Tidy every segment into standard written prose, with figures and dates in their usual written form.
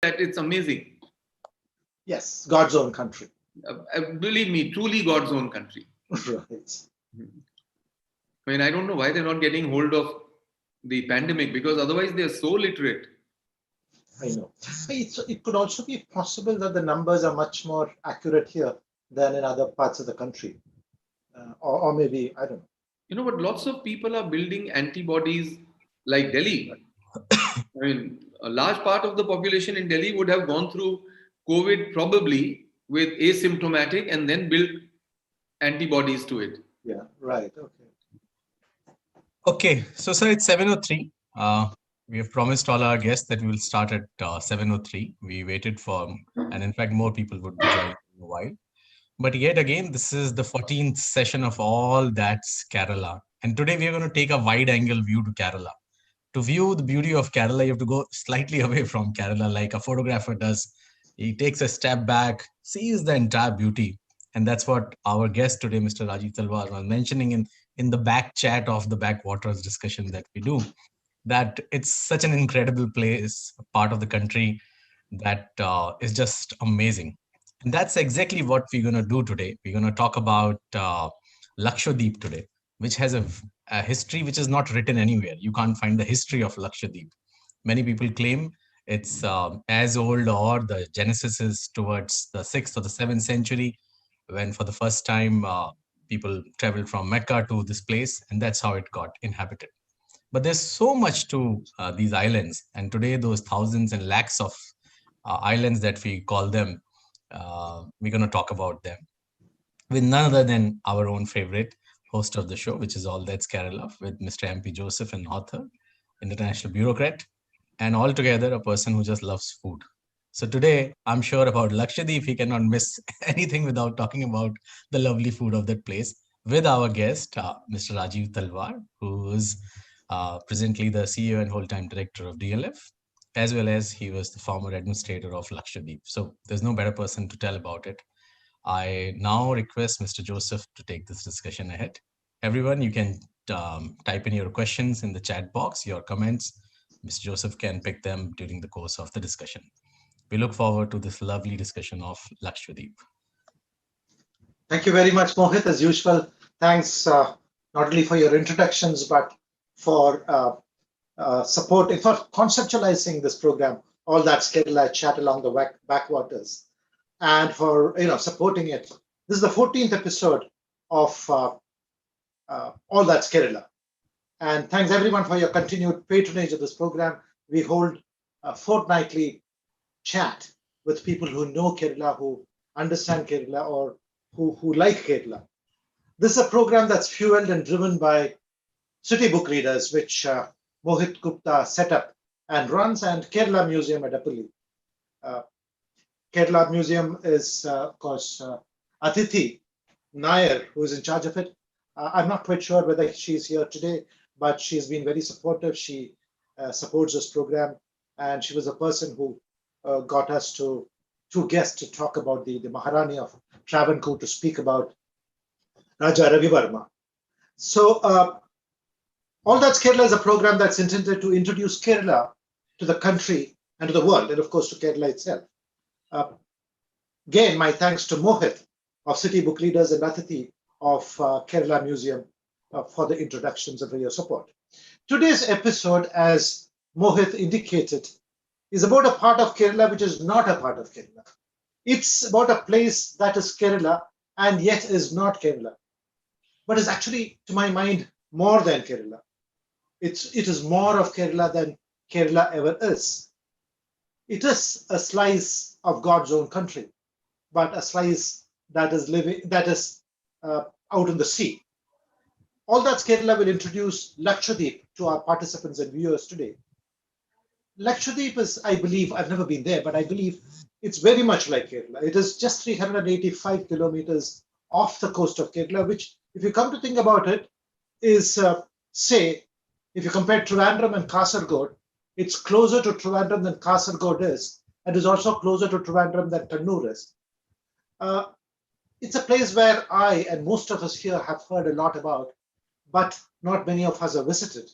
that it's amazing. Yes, God's own country. Believe me, truly God's own country. Right. I mean, I don't know why they're not getting hold of the pandemic, because otherwise they're so literate. I know. It could also be possible that the numbers are much more accurate here than in other parts of the country. Or maybe, I don't know. But lots of people are building antibodies like Delhi. I mean, a large part of the population in Delhi would have gone through COVID probably with asymptomatic and then built antibodies to it. Yeah, right. Okay. Okay, so sir, it's 7:03. We have promised all our guests that we will start at 7:03. We waited for, and in fact, more people would be joining in a while. But yet again, this is the 14th session of All That's Kerala. And today we are going to take a wide angle view to Kerala. To view the beauty of Kerala, you have to go slightly away from Kerala, like a photographer does. He takes a step back, sees the entire beauty. And that's what our guest today, Mr. Rajeev Talwar, was mentioning in the back chat of the backwaters discussion that we do, that it's such an incredible place, a part of the country that is just amazing. And that's exactly what we're going to do today. We're going to talk about Lakshadweep today, which has a history which is not written anywhere. You can't find the history of Lakshadweep. Many people claim it's as old, or the genesis is towards the 6th or the 7th century, when for the first time people traveled from Mecca to this place, and that's how it got inhabited. But there's so much to these islands, and today those thousands and lakhs of islands that we call them, we're going to talk about them with none other than our own favorite host of the show, which is All That's Kerala, with Mr. MP Joseph, an author, international bureaucrat, and altogether a person who just loves food. So today, I'm sure about Lakshadweep, he cannot miss anything without talking about the lovely food of that place with our guest, Mr. Rajeev Talwar, who is presently the CEO and whole-time director of DLF, as well as he was the former administrator of Lakshadweep. So there's no better person to tell about it. I now request Mr. Joseph to take this discussion ahead. Everyone, you can type in your questions in the chat box, your comments. Mr. Joseph can pick them during the course of the discussion. We look forward to this lovely discussion of Lakshadweep. Thank you very much, Mohit. As usual, thanks not only for your introductions, but for supporting, for conceptualizing this program, All That's Kerala, Chat Along the Backwaters, and for supporting it. This is the 14th episode of All That's Kerala. And thanks everyone for your continued patronage of this program. We hold a fortnightly chat with people who know Kerala, who understand Kerala, or who like Kerala. This is a program that's fueled and driven by city book readers, which Mohit Gupta set up and runs, and Kerala Museum at Appali. Kerala Museum is, of course, Atithi Nair, who is in charge of it. I'm not quite sure whether she's here today, but she's been very supportive. She supports this program, and she was a person who got us two guests to talk about the Maharani of Travancore, to speak about Raja Ravi Varma. So All That's Kerala is a program that's intended to introduce Kerala to the country and to the world, and of course to Kerala itself. Again, my thanks to Mohit of City Book Readers and Atithi of Kerala Museum for the introductions and for your support. Today's episode, as Mohit indicated, is about a part of Kerala which is not a part of Kerala. It's about a place that is Kerala and yet is not Kerala, but is actually, to my mind, more than Kerala. It is more of Kerala than Kerala ever is. It is a slice of God's own country, but a slice that is out in the sea. All That's Kerala will introduce Lakshadweep to our participants and viewers today. Lakshadweep is, I believe, I've never been there, but I believe it's very much like Kerala. It is just 385 kilometers off the coast of Kerala, which, if you come to think about it, is, say, if you compare Trivandrum and Kasargod, it's closer to Trivandrum than Kasargod is, and is also closer to Trivandrum than Kannur is. It's a place where I and most of us here have heard a lot about, but not many of us have visited.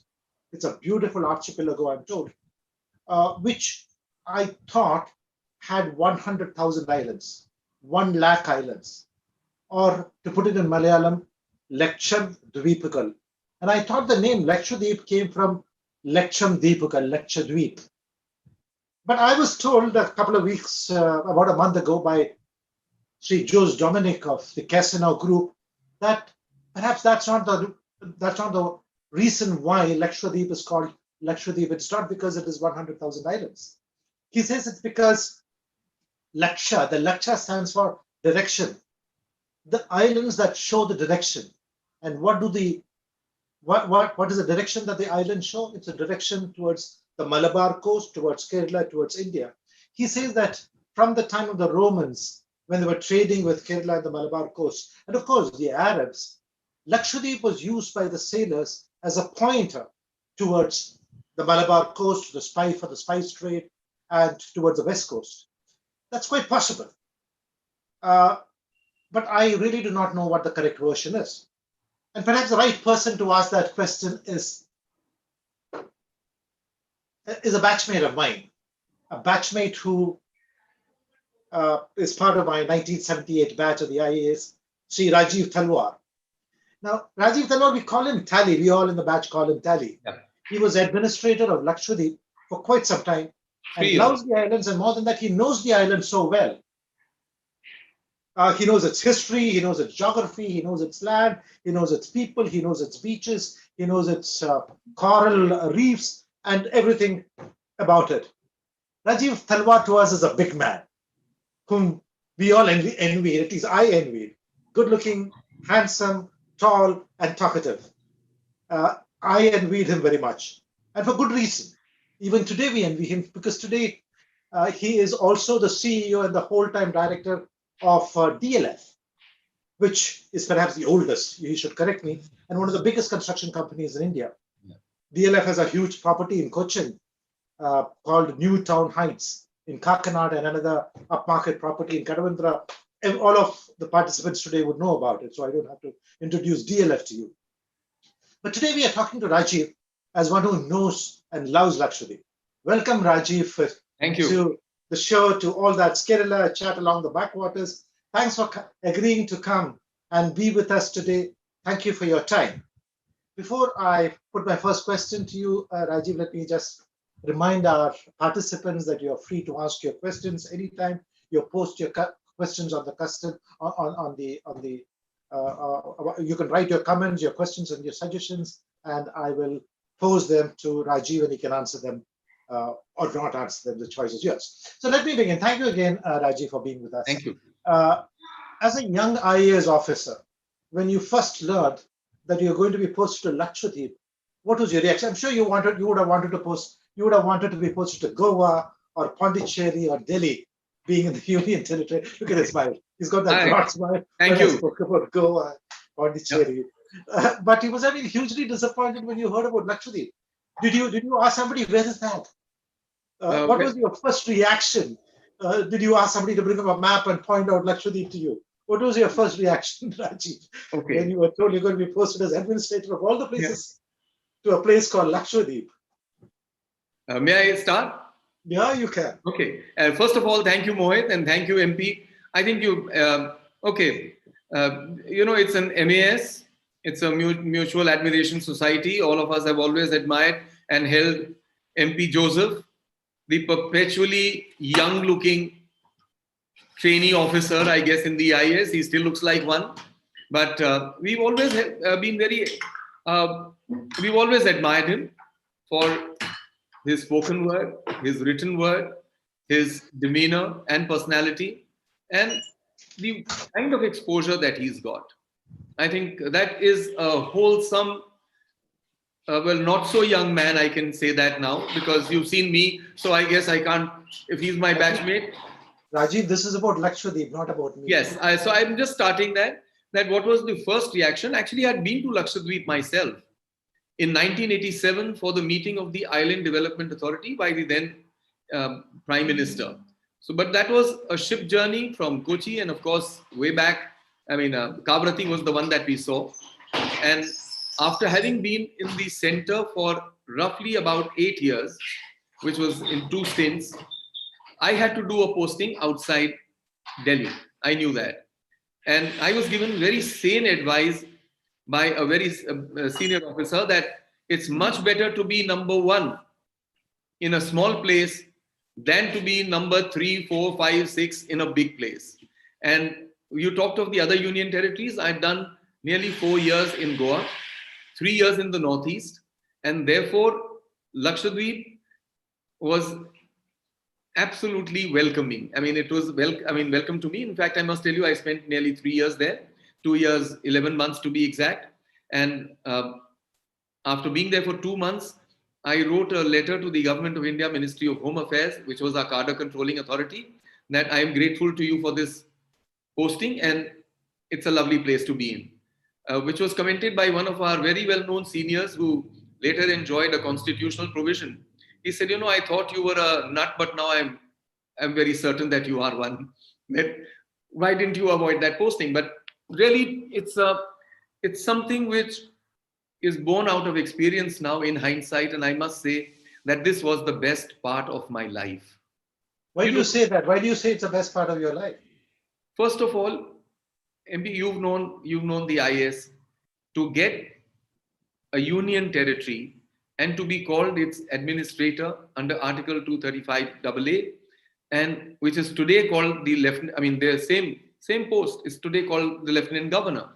It's a beautiful archipelago, I'm told, which I thought had 100,000 islands, 1 lakh islands, or to put it in Malayalam, Laksham Dweepakal. And I thought the name Lakshadweep came from Laksham Deepakal, Lakshadweep. But I was told a couple of weeks, about a month ago, by Sri Jose Dominic of the Casino Group, that perhaps that's not the reason why Lakshadweep is called Lakshadweep. It's not because it is 100,000 islands. He says it's because Laksha, the Laksha stands for direction. The islands that show the direction. And what is the direction that the islands show? It's a direction towards the Malabar coast, towards Kerala, towards India. He says that from the time of the Romans, when they were trading with Kerala and the Malabar coast, and of course the Arabs, Lakshadweep was used by the sailors as a pointer towards the Malabar coast, for the spice trade, and towards the west coast. That's quite possible. But I really do not know what the correct version is. And perhaps the right person to ask that question is a batchmate of mine, a batchmate who is part of my 1978 batch of the IAS, Sri Rajeev Talwar. Now, Rajeev Talwar, we call him Tally. We all in the batch call him Tally. Yeah. He was administrator of Lakshadweep for quite some time and loves the islands, and more than that, he knows the island so well. He knows its history, he knows its geography, he knows its land, he knows its people, he knows its beaches, he knows its coral reefs, and everything about it. Rajeev Talwar to us is a big man, whom we all envy, at least I envied. Good looking, handsome, tall, and talkative. I envied him very much, and for good reason. Even today we envy him, because today he is also the CEO and the whole-time director of DLF, which is perhaps the oldest, you should correct me, and one of the biggest construction companies in India. Yeah. DLF has a huge property in Cochin called New Town Heights in Kakinada, and another upmarket property in Kadavandra. And all of the participants today would know about it, so I don't have to introduce DLF to you. But today we are talking to Rajeev as one who knows and loves Lakshadweep. Welcome, Rajeev. Thank you. To the show, to all that Kerala chat along the backwaters. Thanks for agreeing to come and be with us today. Thank you for your time. Before I put my first question to you, Rajeev, let me just remind our participants that you're free to ask your questions anytime. You post your questions on the you can write your comments, your questions, and your suggestions, and I will pose them to Rajeev, and he can answer them or not answer them. The choice is yours. So let me begin. Thank you again, Rajeev, for being with us. Thank you. As a young IAS officer, when you first learned that you're going to be posted to Lakshadweep, what was your reaction? I'm sure you would have wanted to be posted to Goa or Pondicherry or Delhi, being in the Union Territory. Look at his smile. He's got that broad smile. Thank you. I spoke about Goa, Pondicherry. Yep. But he was hugely disappointed when you heard about Lakshadweep. Did you ask somebody, where is that? What was your first reaction? Did you ask somebody to bring up a map and point out Lakshadweep to you? What was your first reaction, Rajeev, when you were told you're going to be posted as administrator of all the places to a place called Lakshadweep? May I start? Yeah, you can. Okay. First of all, thank you, Mohit, and thank you, MP. I think you, it's an MAS. It's a mutual admiration society. All of us have always admired and held MP Joseph, the perpetually young-looking trainee officer, I guess, in the IAS. He still looks like one. But we've always we've always admired him for his spoken word, his written word, his demeanor and personality, and the kind of exposure that he's got. I think that is a wholesome, not so young man, I can say that now, because you've seen me, so I guess I can't, if he's my batchmate. Rajeev, this is about Lakshadweep, not about me. Yes, so I'm just starting that what was the first reaction. Actually, I'd been to Lakshadweep myself in 1987 for the meeting of the Island Development Authority by the then Prime Minister. So, but that was a ship journey from Kochi, and of course, way back, Kavrati was the one that we saw. And after having been in the center for roughly about 8 years, which was in 2 stints, I had to do a posting outside Delhi. I knew that. And I was given very sane advice by a very senior officer that it's much better to be number one in a small place than to be number 3, 4, 5, 6 in a big place. And you talked of the other union territories. I've done nearly 4 years in Goa, 3 years in the Northeast, and therefore Lakshadweep was absolutely welcoming. I mean, it was welcome to me. In fact, I must tell you, I spent nearly 3 years there, 2 years, 11 months to be exact. And after being there for 2 months, I wrote a letter to the Government of India Ministry of Home Affairs, which was our cadre controlling authority, that I am grateful to you for this posting and it's a lovely place to be in, which was commented by one of our very well-known seniors who later enjoyed a constitutional provision. He said, I thought you were a nut, but now I'm very certain that you are one. That why didn't you avoid that posting? But really, it's something which is born out of experience now in hindsight, and I must say that this was the best part of my life. Why do you say that? Why do you say it's the best part of your life? First of all, MB, you've known the IS. To get a union territory and to be called its administrator under Article 235 AA, and which is today called the lieutenant. I mean, the same post is today called the lieutenant governor.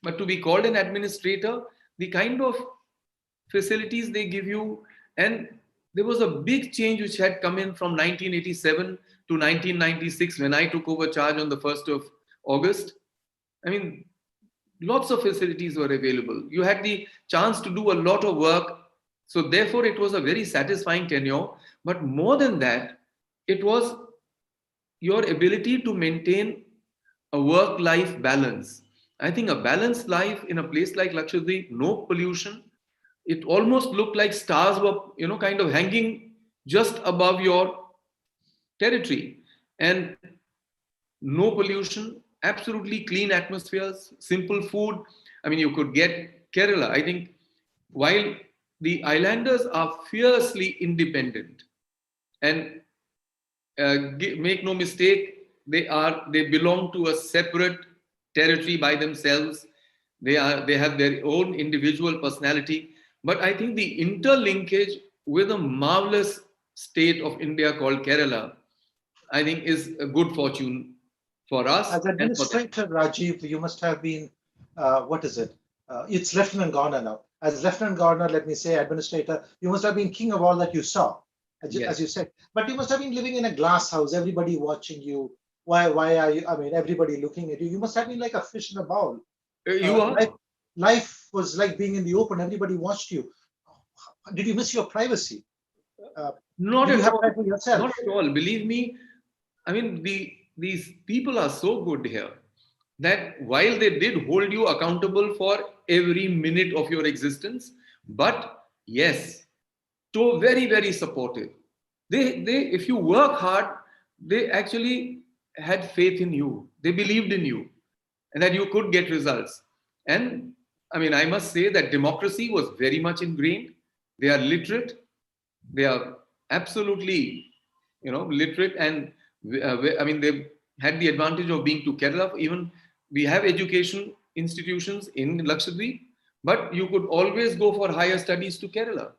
But to be called an administrator, the kind of facilities they give you, and there was a big change which had come in from 1987 to 1996 when I took over charge on the 1st of August. I mean, lots of facilities were available. You had the chance to do a lot of work. So therefore, it was a very satisfying tenure. But more than that, it was your ability to maintain a work-life balance. I think a balanced life in a place like Lakshadweep, no pollution. It almost looked like stars were, kind of hanging just above your territory. And no pollution, absolutely clean atmospheres, simple food. I mean, you could get Kerala. I think while the islanders are fiercely independent, and make no mistake, they belong to a separate territory by themselves. They have their own individual personality. But I think the interlinkage with a marvelous state of India called Kerala, I think, is a good fortune for us. As administrator, Rajeev, you must have been, it's Lieutenant Governor now. As Lieutenant Governor, let me say, administrator, you must have been king of all that you saw, as you said. But you must have been living in a glass house, everybody watching you. Why are you, everybody looking at you. You must have been like a fish in a bowl. You are. Life was like being in the open. Everybody watched you. Did you miss your privacy? Not at all. Not at all. Believe me, I mean, these people are so good here that while they did hold you accountable for every minute of your existence, but yes, so very, very supportive. They if you work hard, they actually had faith in you. They believed in you and that you could get results. And I mean, I must say that democracy was very much ingrained. They are literate. They are absolutely, literate. And they've had the advantage of being to Kerala. Even we have education institutions in Lakshadweep, but you could always go for higher studies to Kerala.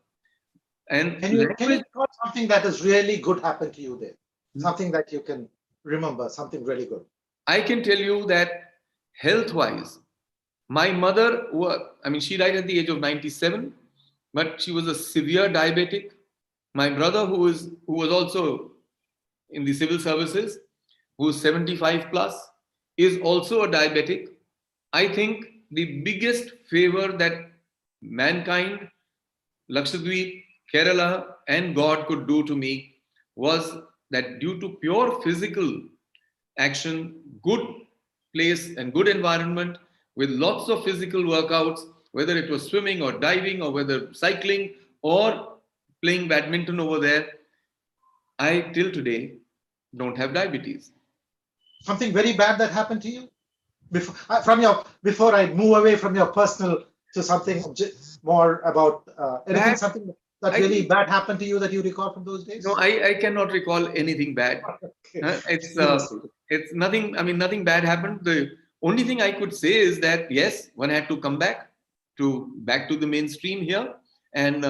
And can you recall something that has really good happened to you there? Something that you can remember, something really good. I can tell you that health-wise, my mother, she died at the age of 97, but she was a severe diabetic. My brother, who was also in the civil services, who's 75 plus, is also a diabetic. I think the biggest favor that mankind, Lakshadweep, Kerala, and God could do to me was that due to pure physical action, good place and good environment with lots of physical workouts, whether it was swimming or diving or whether cycling or playing badminton over there, I till today don't have diabetes. Something very bad that happened to you? Before I move away from your personal to something more about anything, something. that I really think, bad happened to you that you recall from those no, days? I cannot recall anything bad. Okay. Uh, It's You uh, must be. it's nothing. I mean, nothing bad happened. The only thing I could say is that yes, one had to come back to the mainstream here, and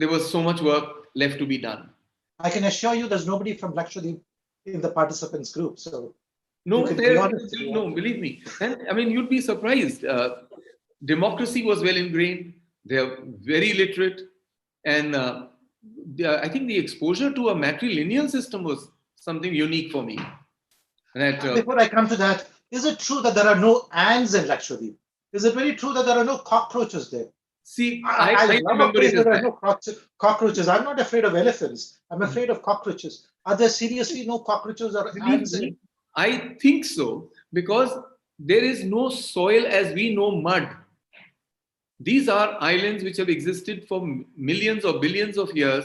there was so much work left to be done. I can assure you there's nobody from Lakshadweep in the participants group, so you No, can be honest if you want. no, believe me. And I mean, you'd be surprised. Democracy was well ingrained. They're very literate, and I think the exposure to a matrilineal system was something unique for me. That Before I come to that, is it true that there are no ants in Lakshadweep? Is it very true that there are no cockroaches there? see, I I love a remember place it where as there are that. no cockroaches. I'm not afraid of elephants. I'm afraid of cockroaches. Are there seriously no cockroaches or Believe ants in? me, I think so because there is no soil as we know mud. These are islands which have existed for millions or billions of years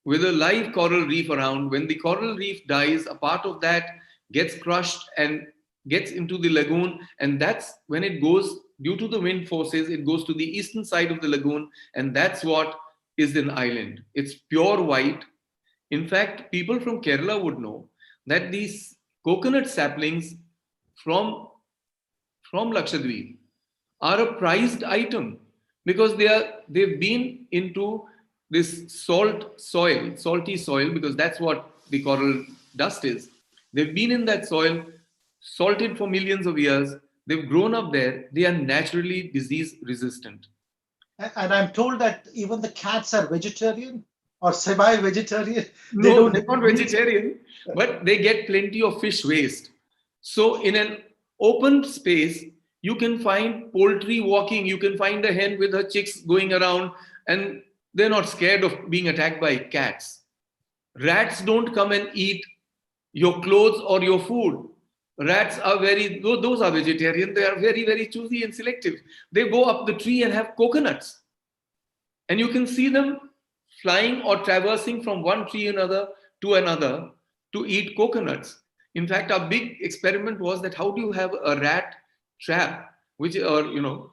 with a live coral reef around. When the coral reef dies, a part of that gets crushed and gets into the lagoon, and that's when it goes, due to the wind forces, it goes to the eastern side of the lagoon, and that's what is an island. It's pure white. In fact, people from Kerala would know that these coconut saplings from Lakshadweep are a prized item because they've been into this salty soil, because that's what the coral dust is. They've been in that soil, salted for millions of years. They've grown up there. They are naturally disease resistant. And I'm told that even the cats are vegetarian or semi-vegetarian. They No, don't they're eat not meat. vegetarian, but they get plenty of fish waste. So, in an open space, you can find poultry walking, you can find a hen with her chicks going around, and they're not scared of being attacked by cats. Rats don't come and eat your clothes or your food. Rats are those are vegetarian, they are very, very choosy and selective. They go up the tree and have coconuts, and you can see them flying or traversing from one tree another to eat coconuts. In fact, our big experiment was that how do you have a rat trap, which, or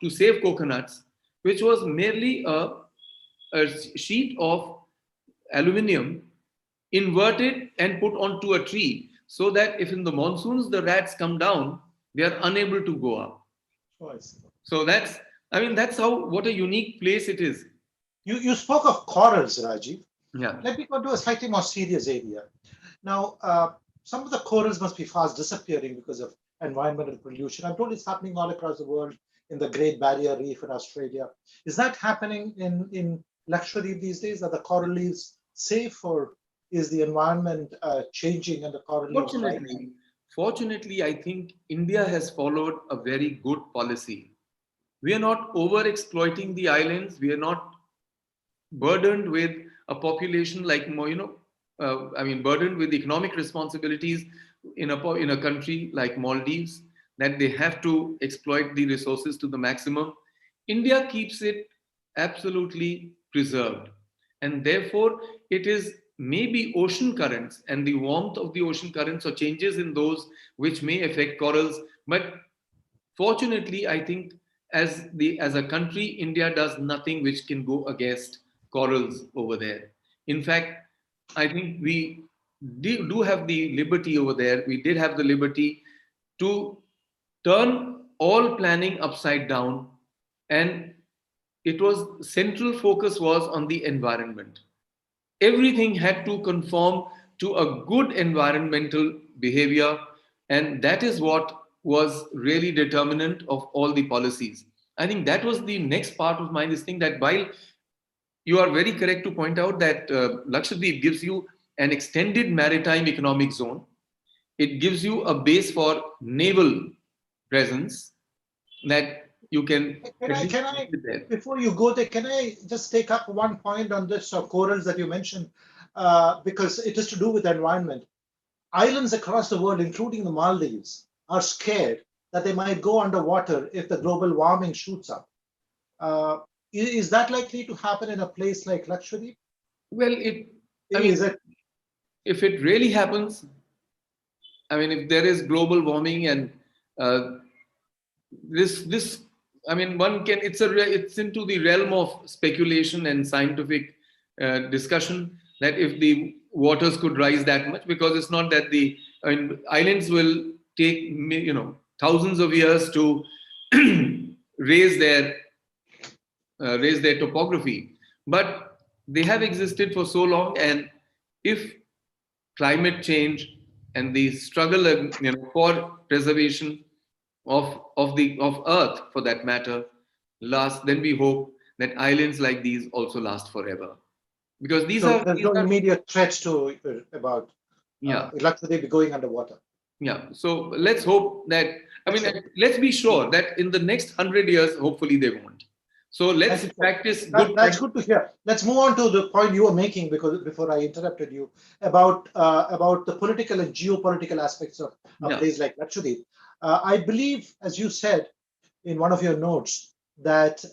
to save coconuts, which was merely a sheet of aluminium inverted and put onto a tree, so that if in the monsoons the rats come down, they are unable to go up. Choice. So that's how, what a unique place it is. You spoke of corals, Rajiv. Yeah. Let me go to a slightly more serious area. Now, some of the corals must be fast disappearing because of environmental pollution. I'm told it's happening all across the world in the Great Barrier Reef in Australia. Is that happening in Lakshadweep these days? Are the coral reefs safe, or is the environment changing and the coral reefs dying? Fortunately, fortunately, I think India has followed a very good policy. We are not over exploiting the islands. We are not burdened with a population like burdened with economic responsibilities in a country like Maldives, that they have to exploit the resources to the maximum. India keeps it absolutely preserved, and therefore it is maybe ocean currents and the warmth of the ocean currents or changes in those which may affect corals. But fortunately, I think as a country, India does nothing which can go against corals over there. In fact, I think we do have the liberty over there. We did have the liberty to turn all planning upside down, and it was central focus was on the environment. Everything had to conform to a good environmental behavior, and that is what was really determinant of all the policies. I think that was the next part of my this thing, that while you are very correct to point out that Lakshadweep gives you an extended maritime economic zone, it gives you a base for naval presence, that you can Can at I, least can I, keep it there. before you go there, can I just take up one point on this corals that you mentioned? Because it is to do with the environment. Islands across the world, including the Maldives, are scared that they might go underwater if the global warming shoots up. Uh, is that likely to happen in a place like Lakshadweep? Well, I Is mean, it? if it really happens, I mean, if there is global warming and uh, this I mean, one can. It's into the realm of speculation and scientific discussion that if the waters could rise that much, because it's not that the, I mean, islands will take, thousands of years to raise their raise their topography, but they have existed for so long, and if climate change and the struggle, for preservation of Earth, for that matter, last, then we hope that islands like these also last forever, because So there's no these are immediate threat to about yeah. Lakshadweep going underwater. Yeah. So let's hope that, I mean, Excellent. let's be sure that in the next 100 years, hopefully they won't. So Thank let's you, sir. practice good That's practice. good to hear. Let's move on to the point you were making, because before I interrupted you about the political and geopolitical aspects of a Yeah. place like Lakshadweep. I believe, as you said in one of your notes, that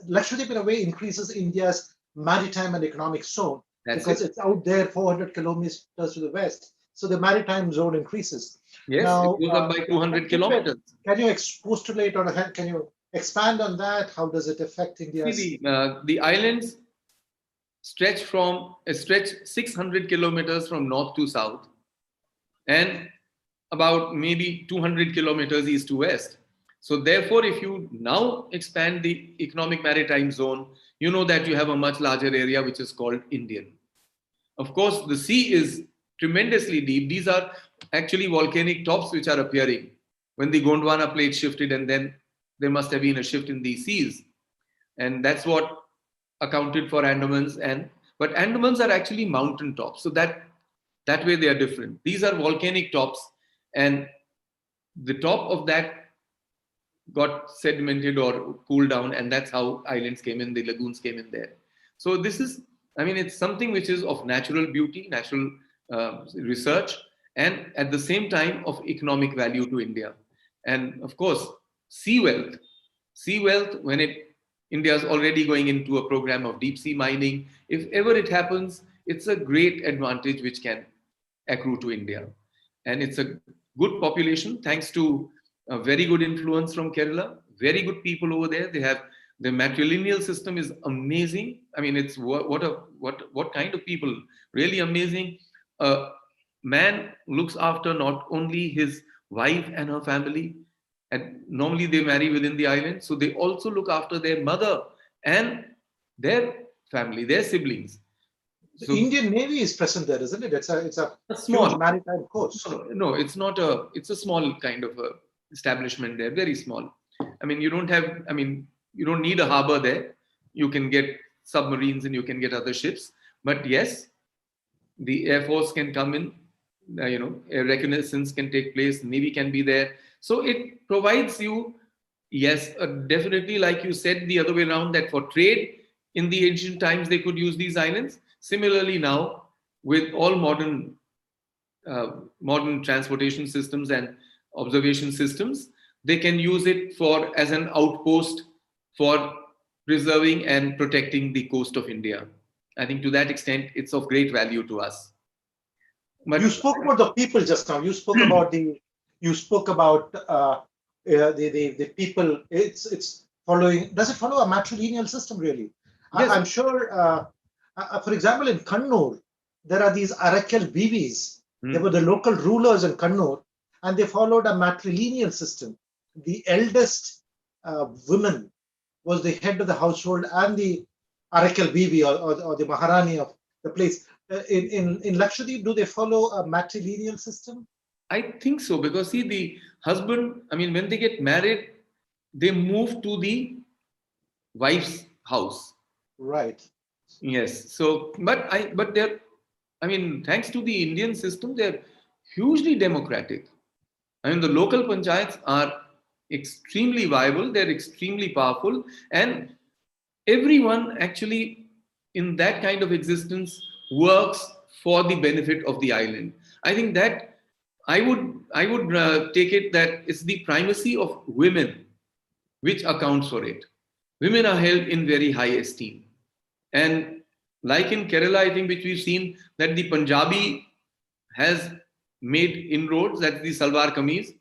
Lakshadweep in a way increases India's maritime and economic zone That's because it. it's out there 400 kilometers to the west. So the maritime zone increases. Yes, it Now, goes up by 200 kilometers. can you postulate or can you expand on that? How does it affect India's? See, the islands stretch 600 kilometers from north to south, and about maybe 200 kilometers east to west. So therefore, if you now expand the economic maritime zone, you know that you have a much larger area which is called Indian. Of course, the sea is tremendously deep. These are actually volcanic tops which are appearing when the Gondwana plate shifted, and then there must have been a shift in the seas, and that's what accounted for Andamans. And but Andamans are actually mountain tops, so that way they are different. These are volcanic tops, and the top of that got sedimented or cooled down, and that's how islands came in, the lagoons came in there. So this is, I mean, it's something which is of natural beauty, natural research, and at the same time of economic value to India. And of course, sea wealth. Sea wealth, when India is already going into a program of deep sea mining. If ever it happens, it's a great advantage which can accrue to India. And it's a good population thanks to a very good influence from Kerala, very good people over there. They have, the matrilineal system is amazing. I mean, it's what kind of people, really amazing. A man looks after not only his wife and her family, and normally they marry within the island, so they also look after their mother and their family, their siblings. The So Indian Navy is present there, isn't it? It's a a huge small, maritime coast. no, it's not a, it's a small kind of a establishment there, very small. I mean, you don't have, I mean, you don't need a harbor there. You can get submarines and you can get other ships. But yes, the Air Force can come in, air reconnaissance can take place, Navy can be there. So it provides you, yes, definitely, like you said, the other way around, that for trade in the ancient times, they could use these islands. Similarly, now, with all modern transportation systems and observation systems, they can use it for as an outpost for preserving and protecting the coast of India. I think to that extent, it's of great value to us. You But spoke about the people just now. You spoke about the people. It's following. Does it follow a matrilineal system really? yes, I'm sure. For example, in Kannur, there are these Arakkal Bivis. They were the local rulers in Kannur, and they followed a matrilineal system. The eldest woman was the head of the household and the Arakkal Bibi, or the Maharani of the place. In Lakshadweep, do they follow a matrilineal system? I think so, because see, the husband, I mean, when they get married, they move to the wife's house. Right. Yes. So, but they're, I mean, thanks to the Indian system, they're hugely democratic. I mean, the local panchayats are extremely viable, they're extremely powerful, and everyone actually in that kind of existence works for the benefit of the island. I think that I would take it that it's the primacy of women which accounts for it. Women are held in very high esteem. And like in Kerala, I think, which we've seen, that the Punjabi has made inroads, that's the Salwar Kameez.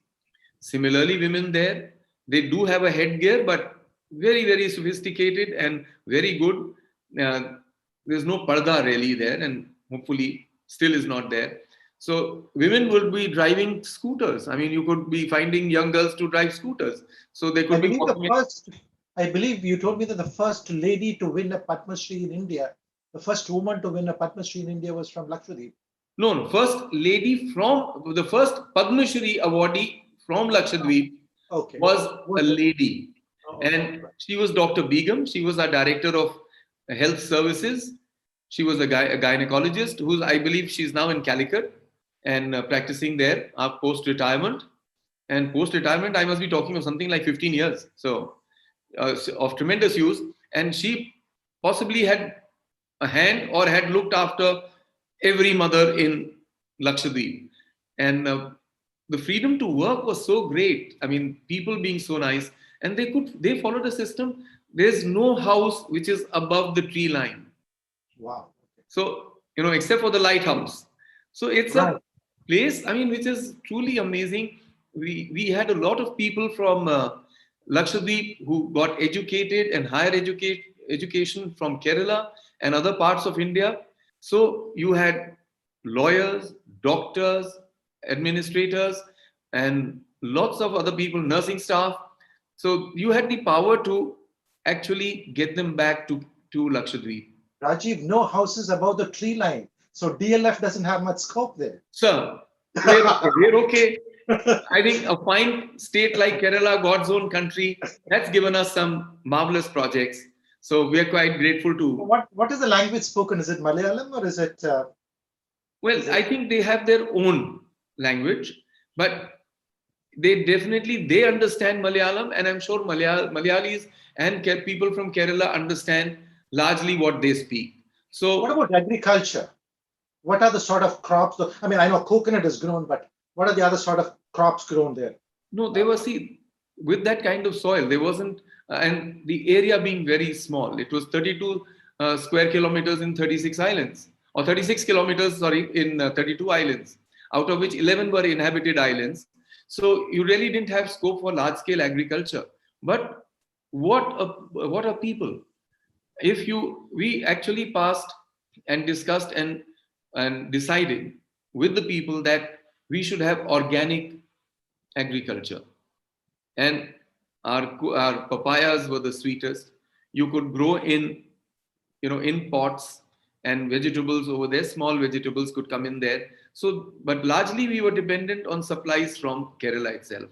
Similarly, women there, They do have a headgear, but very, very sophisticated and very good. Uh, there's no parda really there, and hopefully still is not there. So women would be driving scooters. I mean, you could be finding young girls to drive scooters. So they I could be believe the walking. first, I believe you told me that the first lady to win a Padma Shri in India, the first woman to win a Padma Shri in India was from Lakshadweep. No, no. First lady from the first Padma Shri awardee from Ah, Lakshadweep okay. was a Was it? lady, Oh, okay. and she was Dr. Begum. She was our director of health services. She was a gynecologist who's, I believe, she's now in Calicut and practicing there post retirement. And post retirement, I must be talking of something like 15 years. So of tremendous use, and she possibly had a hand or had looked after every mother in Lakshadweep. And the freedom to work was so great. I mean, people being so nice, and they followed a system. There's no house which is above the tree line. Wow. So, except for the lighthouse. So it's Right. a place, I mean, which is truly amazing. We had a lot of people from Lakshadweep who got educated and education from Kerala and other parts of India. So you had lawyers, doctors, administrators, and lots of other people, nursing staff. So you had the power to actually get them back to Lakshadweep. Rajiv, no houses above the tree line. So DLF doesn't have much scope there. Sir, we're okay. We're okay. I think a fine state like Kerala, God's own country, that's given us some marvelous projects. So we are quite grateful to. What is the language spoken? Is it Malayalam or Well, is I it think they have their own language, but they understand Malayalam, and I'm sure Malayalis and people from Kerala understand largely what they speak. what So about agriculture? What are the sort of crops? I mean, I know coconut is grown, but what are the other sort of crops grown there? no, they were, see, with that kind of soil, there wasn't, and the area being very small, it was 32 square kilometers in 36 islands, or 36 kilometers, sorry, in 32 islands, out of which 11 were inhabited islands. So you really didn't have scope for large scale agriculture. But what are people? We actually passed and discussed and decided with the people that we should have organic agriculture, and our papayas were the sweetest. You could grow in pots, and vegetables over there, small vegetables could come in there. So but largely we were dependent on supplies from Kerala itself.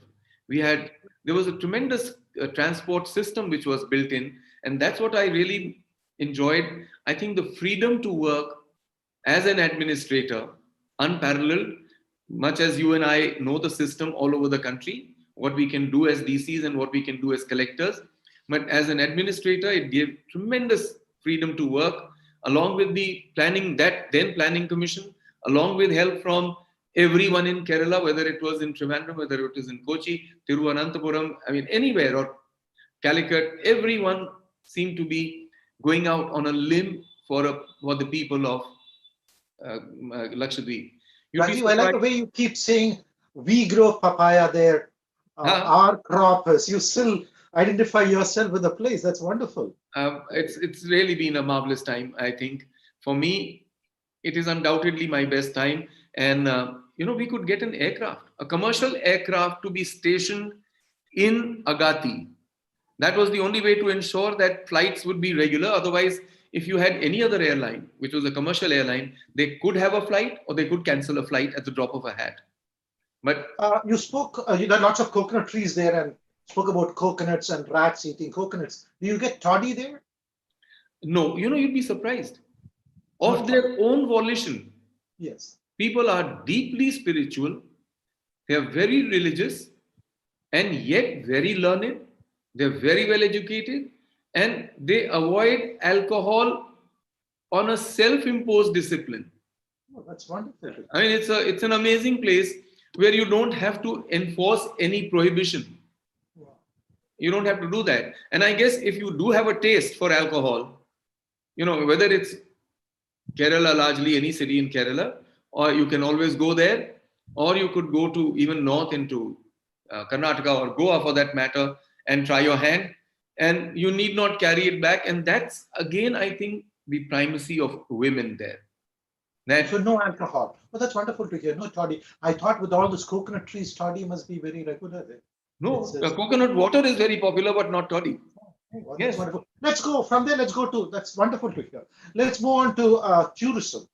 There was a tremendous transport system which was built in, and that's what I really enjoyed. I think the freedom to work as an administrator, unparalleled, much as you and I know the system all over the country, what we can do as DCs and what we can do as collectors. But as an administrator, it gave tremendous freedom to work, along with the planning commission, along with help from everyone in Kerala, whether it was in Trivandrum, whether it was in Kochi, Tiruvananthapuram, I mean, anywhere, or Calicut, everyone seemed to be going out on a limb for the people of Lakshadweep. You'd be Rajiv, I like the surprised. way you keep saying we grow papaya there. Huh? Our crop is. You still identify yourself with the place. That's wonderful. It's really been a marvelous time. I think for me, it is undoubtedly my best time. And we could get an aircraft, a commercial aircraft, to be stationed in Agati. That was the only way to ensure that flights would be regular. Otherwise, if you had any other airline, which was a commercial airline, they could have a flight or they could cancel a flight at the drop of a hat. But You spoke, there are lots of coconut trees there and spoke about coconuts and rats eating coconuts. Do you get toddy there? no, you'd be surprised. No Of toddy. their own volition, Yes. people are deeply spiritual, they are very religious, and yet very learned. They're very well educated, and they avoid alcohol on a self-imposed discipline. Oh, that's wonderful. I mean, it's an amazing place where you don't have to enforce any prohibition. Wow. You don't have to do that. And I guess if you do have a taste for alcohol, whether it's Kerala, largely any city in Kerala, or you can always go there, or you could go to even north into Karnataka or Goa for that matter, and try your hand. And you need not carry it back. And that's, again, I think, the primacy of women there. So That, no alcohol. Well, that's wonderful to hear. No toddy. I thought with all those coconut trees, toddy must be very regular there. no, coconut water is very popular, but not toddy. Oh, that's Yes. wonderful. Let's go from there. Let's go to that's wonderful to hear. Let's move on to tourism.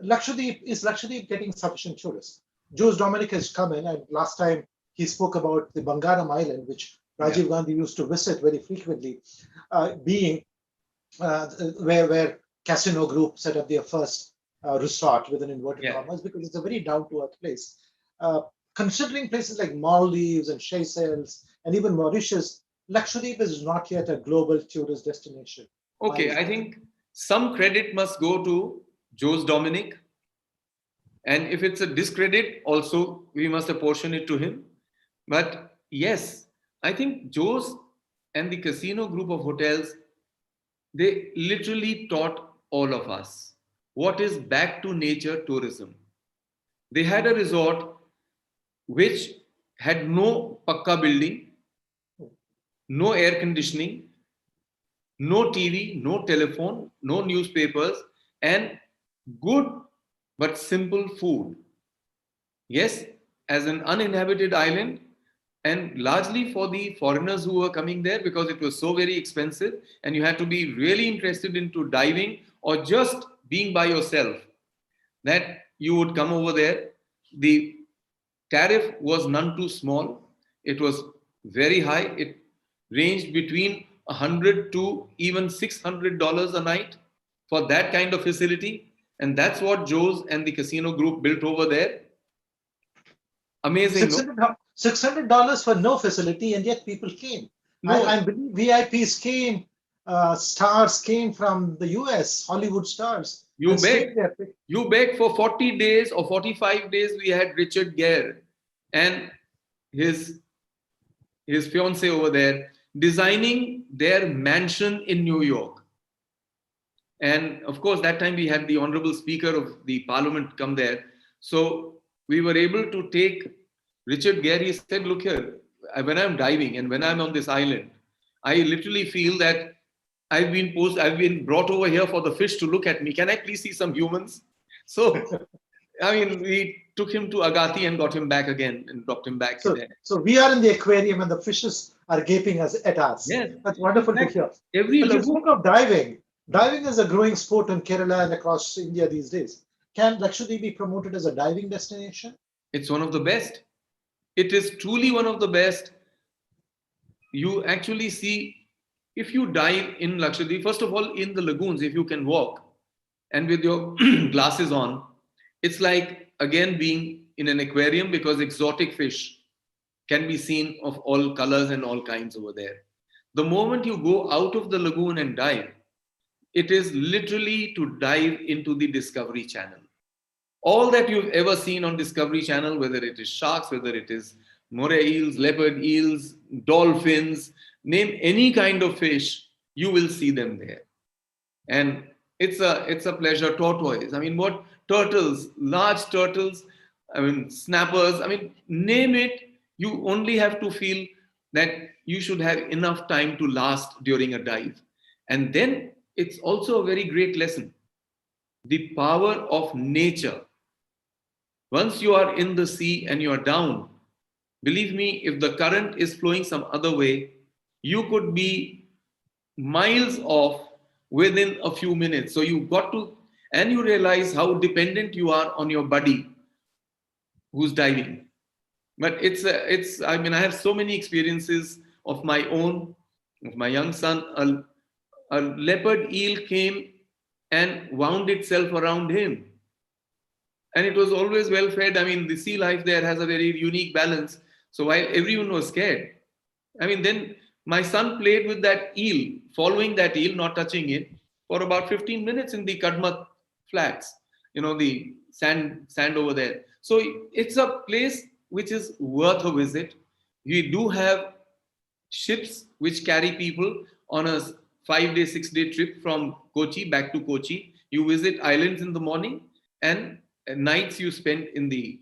Lakshadweep getting sufficient tourists? Jose Dominic has come in, and last time he spoke about the Bangaram Island, which Rajiv Gandhi used to visit very frequently, being where Casino Group set up their first resort with an inverted commas, because it's a very down to earth place. Uh, Considering places like Maldives and Seychelles and even Mauritius, Lakshadweep is not yet a global tourist destination. Okay, I think some credit must go to Jose Dominic. And if it's a discredit, also we must apportion it to him. But yes, I think Jose and the Casino Group of hotels, they literally taught all of us what is back to nature tourism. They had a resort which had no pakka building, no air conditioning, no TV, no telephone, no newspapers, and good but simple food. Yes, as an uninhabited island, and largely for the foreigners who were coming there, because it was so very expensive and you had to be really interested into diving or just being by yourself, that you would come over there. The tariff was none too small. It was very high. It ranged between $100 to even $600 a night for that kind of facility. And that's what Joe's and the Casino Group built over there. Amazing. $600 for no facility, and yet people came. No. I believe VIPs came, stars came from the US, Hollywood stars. You beg for 40 days or 45 days. We had Richard Gere and his fiancée over there designing their mansion in New York. And of course, that time we had the honorable speaker of the parliament come there. So we were able to take Richard Gere. He said, look here, when I'm diving and when I'm on this island, I literally feel that I've been brought over here for the fish to look at me. Can I please see some humans? So, I mean, we took him to Agati and got him back again and dropped him back there. So we are in the aquarium and the fishes are gaping at us. Yes. That's wonderful to hear. You spoke of diving. Diving is a growing sport in Kerala and across India these days. Can Lakshadweep be promoted as a diving destination? It's one of the best. It is truly one of the best. You actually see, if you dive in Lakshadweep, first of all, in the lagoons, if you can walk and with your glasses on, it's like, again, being in an aquarium, because exotic fish can be seen of all colors and all kinds over there. The moment you go out of the lagoon and dive, it is literally to dive into the Discovery Channel. All that you've ever seen on Discovery Channel, whether it is sharks, whether it is moray eels, leopard eels, dolphins, name any kind of fish, you will see them there. And it's a pleasure. Tortoise, I mean, what turtles, large turtles, I mean, snappers, I mean, name it. You only have to feel that you should have enough time to last during a dive. And then it's also a very great lesson. The power of nature. Once you are in the sea and you are down, believe me, if the current is flowing some other way, you could be miles off within a few minutes. So you got to, and you realize how dependent you are on your buddy who's diving. But I mean, I have so many experiences of my own, of my young son. A leopard eel came and wound itself around him. And it was always well fed. I mean, the sea life there has a very unique balance. So while everyone was scared, I mean, then my son played with that eel, following that eel, not touching it, for about 15 minutes in the Kadmat flats, the sand over there. So it's a place which is worth a visit. We do have ships which carry people on a 5-day, 6-day trip from Kochi back to Kochi. You visit islands in the morning and nights you spend in the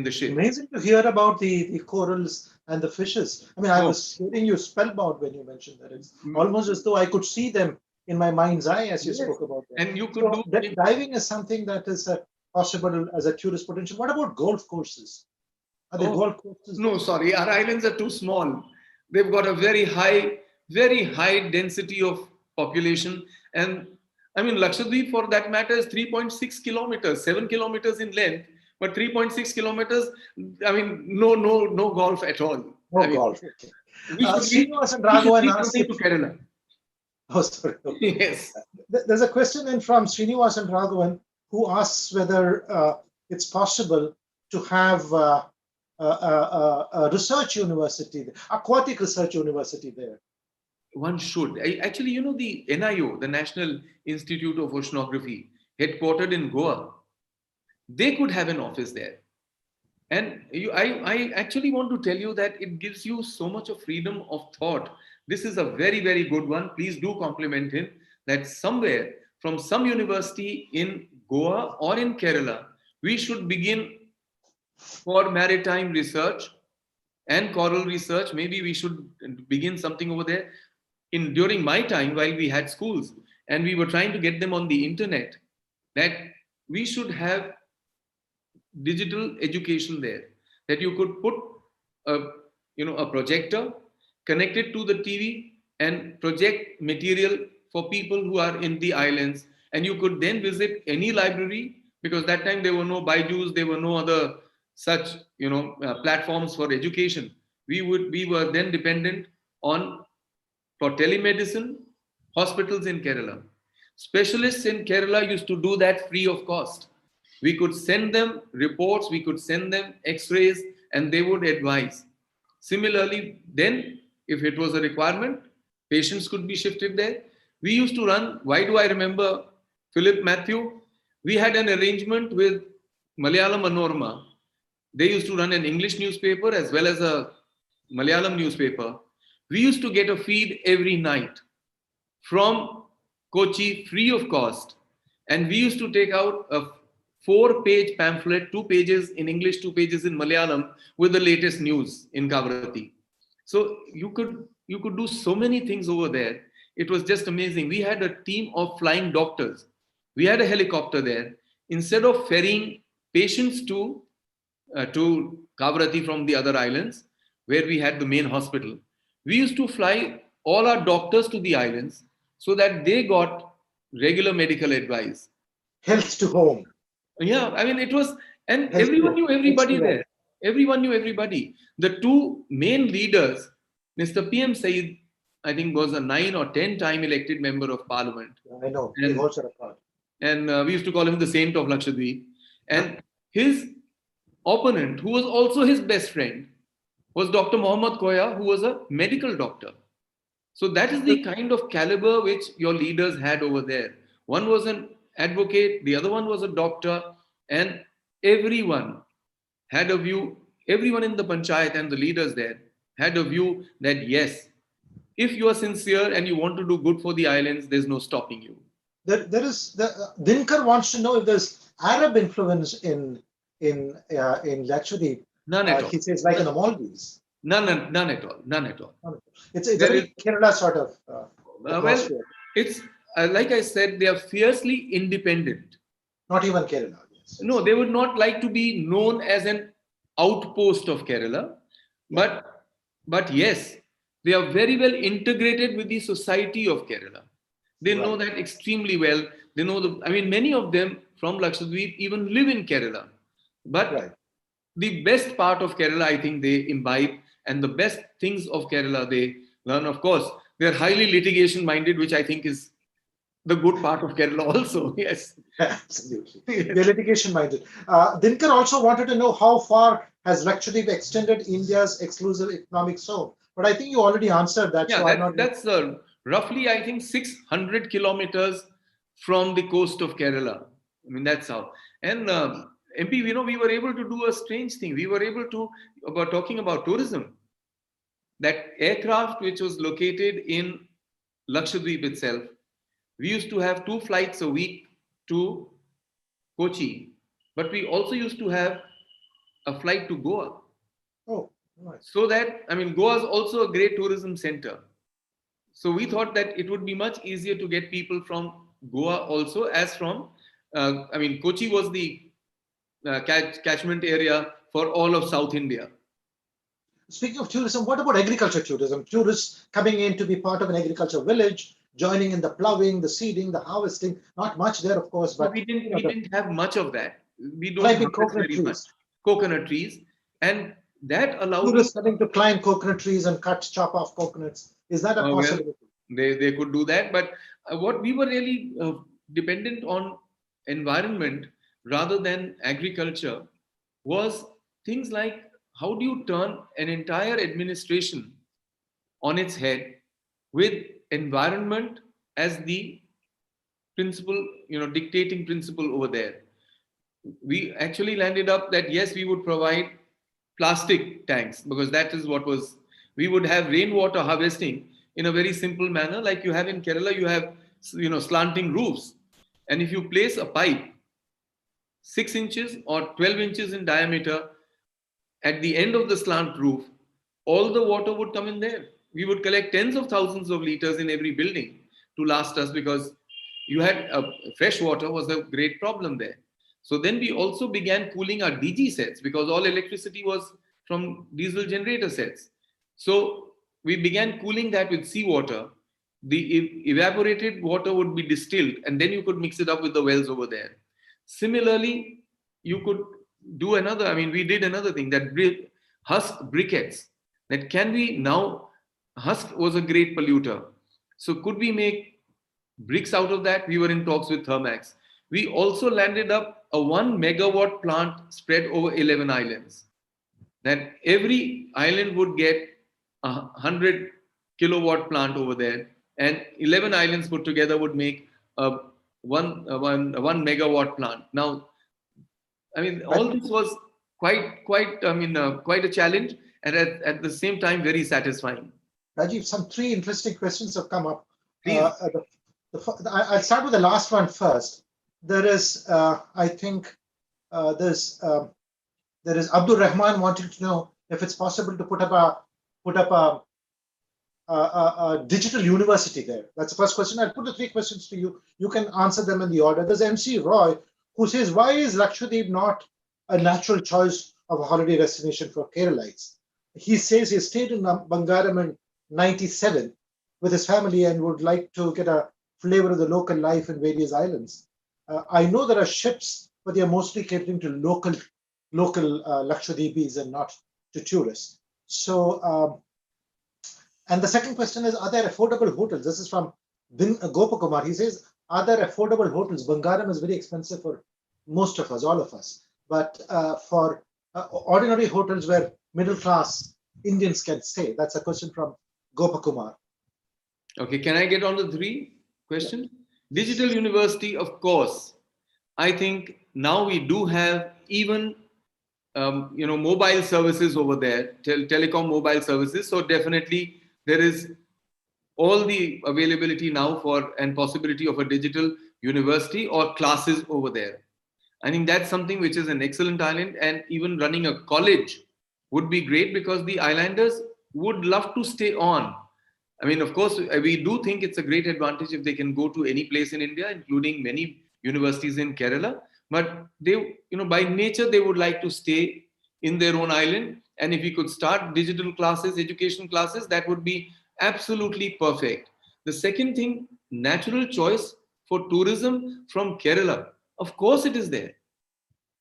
ship. Amazing to hear about the corals and the fishes. I mean, I Oh, was hearing you spellbound when you mentioned that. It's mm, almost as though I could see them in my mind's eye as you yes. spoke about them. And you could So do that diving is something that is possible as a tourist potential. What about golf courses? Are there oh, golf courses no, there? sorry, our islands are too small. They've got a very high density of population. And I mean, Lakshadweep, for that matter, is 3.6 kilometers, 7 kilometers in length, but 3.6 kilometers, I mean, no golf at all. No I mean, golf. Okay. we should reach, Srinivasan we should Raghavan reach asks something to if, Kerala. oh, sorry. Okay. Yes. There's a question in from Srinivasan Raghavan who asks whether it's possible to have a research university, aquatic research university there. One should. Actually, the NIO, the National Institute of Oceanography, headquartered in Goa, they could have an office there. And I actually want to tell you that it gives you so much of freedom of thought. This is a very good one. Please do compliment him that somewhere from some university in Goa or in Kerala, we should begin for maritime research and coral research. Maybe we should begin something over there. During my time, while we had schools and we were trying to get them on the internet, that we should have digital education there, that you could put a projector, connect it to the TV and project material for people who are in the islands, and you could then visit any library, because that time there were no Baijus, there were no other such platforms for education. We were then dependent on, for telemedicine, hospitals in Kerala. Specialists in Kerala used to do that free of cost. We could send them reports, we could send them x-rays, and they would advise. Similarly, then, if it was a requirement, patients could be shifted there. We used to run, why do I remember Philip Matthew? We had an arrangement with Malayalam Manorama. They used to run an English newspaper as well as a Malayalam newspaper. We used to get a feed every night from Kochi free of cost. And we used to take out a 4-page pamphlet, 2 pages in English, 2 pages in Malayalam, with the latest news in Kavarati. So you could do so many things over there. It was just amazing. We had a team of flying doctors. We had a helicopter there. Instead of ferrying patients to Kavarati from the other islands, where we had the main hospital, we used to fly all our doctors to the islands so that they got regular medical advice. Health to home. Yeah, I mean, it was, and Health everyone to knew everybody HPI. there. Everyone knew everybody. The two main leaders, Mr. PM Said, I think was a 9 or 10 time elected member of parliament. I know. He And, holds a record. and we used to call him the saint of Lakshadweep. And his opponent, who was also his best friend, was Dr. Mohammad Koya, who was a medical doctor. So that is the kind of caliber which your leaders had over there. One was an advocate, the other one was a doctor, and everyone had a view, everyone in the panchayat and the leaders there had a view that yes, if you are sincere and you want to do good for the islands, there's no stopping you. There is Dinkar wants to know if there's Arab influence in Lakshadweep. None at all. He says like in the Maldives. None at all. None at all. It's a There very Kerala sort of Well, atmosphere. it's like I said, they are fiercely independent. Not even Kerala. Yes. No, they would not like to be known as an outpost of Kerala, but yes, they are very well integrated with the society of Kerala. They know that extremely well. They know many of them from Lakshadweep even live in Kerala. But the best part of Kerala, I think they imbibe, and the best things of Kerala they learn. Of course, they're highly litigation minded, which I think is the good part of Kerala also. Yes. Absolutely. They're litigation minded. Dinkar also wanted to know how far has Lakshadweep extended India's exclusive economic zone. But I think you already answered that. Yeah, so that's roughly, I think, 600 kilometers from the coast of Kerala. I mean, that's how. And MP, we were able to do a strange thing. We were able to, talking about tourism, that aircraft which was located in Lakshadweep itself, we used to have 2 flights a week to Kochi, but we also used to have a flight to Goa. Oh, Right. So that, I mean, Goa is also a great tourism center. So we thought that it would be much easier to get people from Goa also as from, I mean, Kochi was the catchment area for all of South India. Speaking of tourism, what about agriculture tourism? Tourists coming in to be part of an agriculture village, joining in the ploughing, the seeding, the harvesting. Not much there, of course, No, but we the didn't have much of that. We don't climbing harvest coconut very much trees. coconut trees, and that allowed you. Tourists coming to climb coconut trees and chop off coconuts. Is that a Well, possibility? they could do that, but what we were really dependent on environment rather than agriculture was things like how do you turn an entire administration on its head with environment as the principle, dictating principle over there. We actually landed up that yes, we would provide plastic tanks because that is what was. We would have rainwater harvesting in a very simple manner, like you have in Kerala. You have slanting roofs, and if you place a pipe 6 inches or 12 inches in diameter at the end of the slant roof, all the water would come in there. We would collect tens of thousands of liters in every building to last us because you had fresh water was a great problem there. So then we also began cooling our DG sets because all electricity was from diesel generator sets. So we began cooling that with seawater. The evaporated water would be distilled and then you could mix it up with the wells over there. Similarly, you could do another, I mean, we did another thing that husk briquettes. That can we now, husk was a great polluter. So could we make bricks out of that? We were in talks with Thermax. We also landed up a 1 megawatt plant spread over 11 islands. That every island would get 100 kilowatt plant over there, and 11 islands put together would make a one megawatt plant. Now, I mean, all this was quite a challenge, and at the same time, very satisfying. Rajiv, some three interesting questions have come up. Please. I'll start with the last one first. There is, I think, there is Abdul Rahman wanting to know if it's possible to put up a digital university there. That's the first question. I'll put the three questions to you. You can answer them in the order. There's MC Roy who says, why is Lakshadweep not a natural choice of a holiday destination for Keralites? He says he stayed in Bangaram in 97 with his family and would like to get a flavor of the local life in various islands. I know there are ships, but they are mostly catering to local Lakshadweepis and not to tourists. So, and the second question is, are there affordable hotels? This is from Gopakumar. He says, are there affordable hotels? Bangaram is very expensive for most of us, all of us. But for ordinary hotels where middle class Indians can stay, that's a question from Gopakumar. Okay, can I get on the three questions? Yeah. Digital university, of course. I think now we do have even mobile services over there, telecom mobile services. So definitely there is all the availability now for and possibility of a digital university or classes over there. I think that's something which is an excellent island, and even running a college would be great because the islanders would love to stay on. I mean, of course, we do think it's a great advantage if they can go to any place in India, including many universities in Kerala. But they, by nature, they would like to stay in their own island. And if we could start digital classes, education classes, that would be absolutely perfect. The second thing, natural choice for tourism from Kerala. Of course, it is there.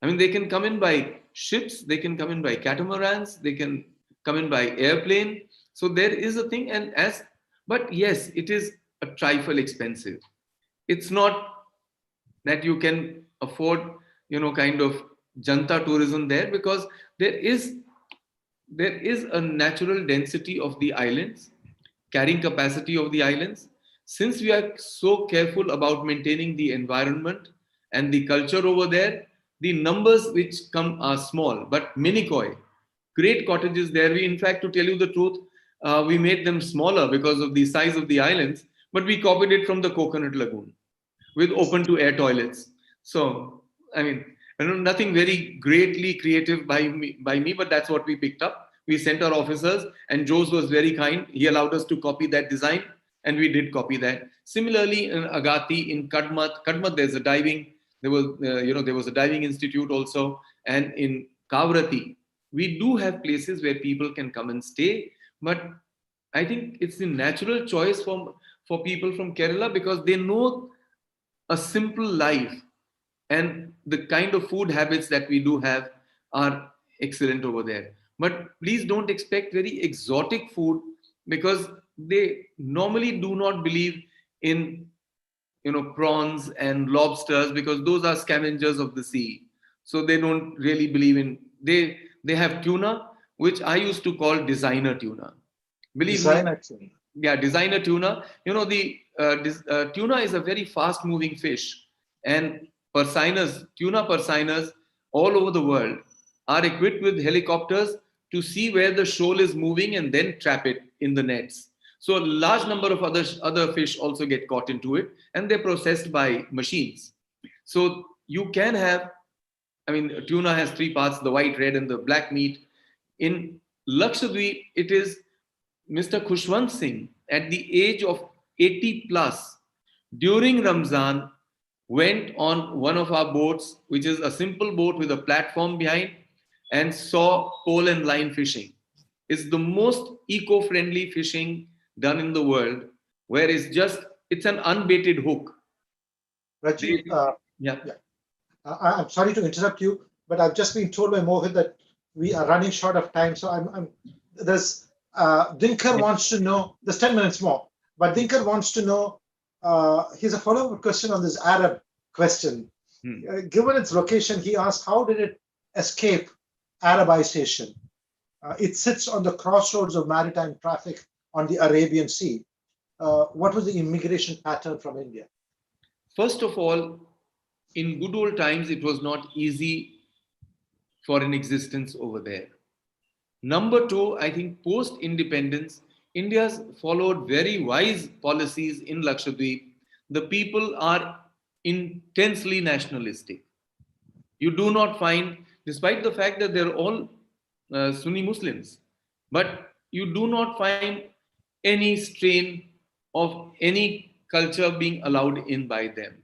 I mean, they can come in by ships, they can come in by catamarans, they can come in by airplane. So there is a thing, but yes, it is a trifle expensive. It's not that you can afford, kind of janta tourism there, because there is a natural density of the islands, carrying capacity of the islands. Since we are so careful about maintaining the environment and the culture over there, the numbers which come are small, but Minikoi, great cottages there. We, in fact, to tell you the truth, we made them smaller because of the size of the islands, but we copied it from the Coconut Lagoon with open to air toilets. So, I mean, nothing very greatly creative by me, but that's what we picked up. We sent our officers, and Jose was very kind. He allowed us to copy that design, and we did copy that. Similarly, in Agati, in Kadmat, there's a diving. There was a diving institute also, and in Kavrati, we do have places where people can come and stay. But I think it's the natural choice for people from Kerala because they know a simple life, and the kind of food habits that we do have are excellent over there. But please don't expect very exotic food because they normally do not believe in prawns and lobsters because those are scavengers of the sea. So they don't really believe in they have tuna, which I used to call designer tuna. Believe me, Design actually. yeah, designer tuna. The tuna is a very fast moving fish, and tuna pursiners all over the world are equipped with helicopters to see where the shoal is moving and then trap it in the nets. So a large number of other fish also get caught into it, and they're processed by machines. So you can have, tuna has three parts: the white, red, and the black meat. In Lakshadweep, it is Mr. Khushwant Singh, at the age of 80 plus, during Ramzan, went on one of our boats, which is a simple boat with a platform behind, and saw pole and line fishing. It's the most eco-friendly fishing done in the world, where it's an unbaited hook. Rajeev, Yeah. yeah. I'm sorry to interrupt you, but I've just been told by Mohit that we are running short of time. So there's Dinkar wants to know. There's 10 minutes more, but Dinkar wants to know. Here's a follow-up question on this Arab question. Given its location, he asked, how did it escape Arabization? It sits on the crossroads of maritime traffic on the Arabian Sea. What was the immigration pattern from India? First of all, in good old times, it was not easy for an existence over there. Number two, I think post independence, India's followed very wise policies in Lakshadweep. The people are intensely nationalistic. You do not find, despite the fact that they're all Sunni Muslims, but you do not find any strain of any culture being allowed in by them.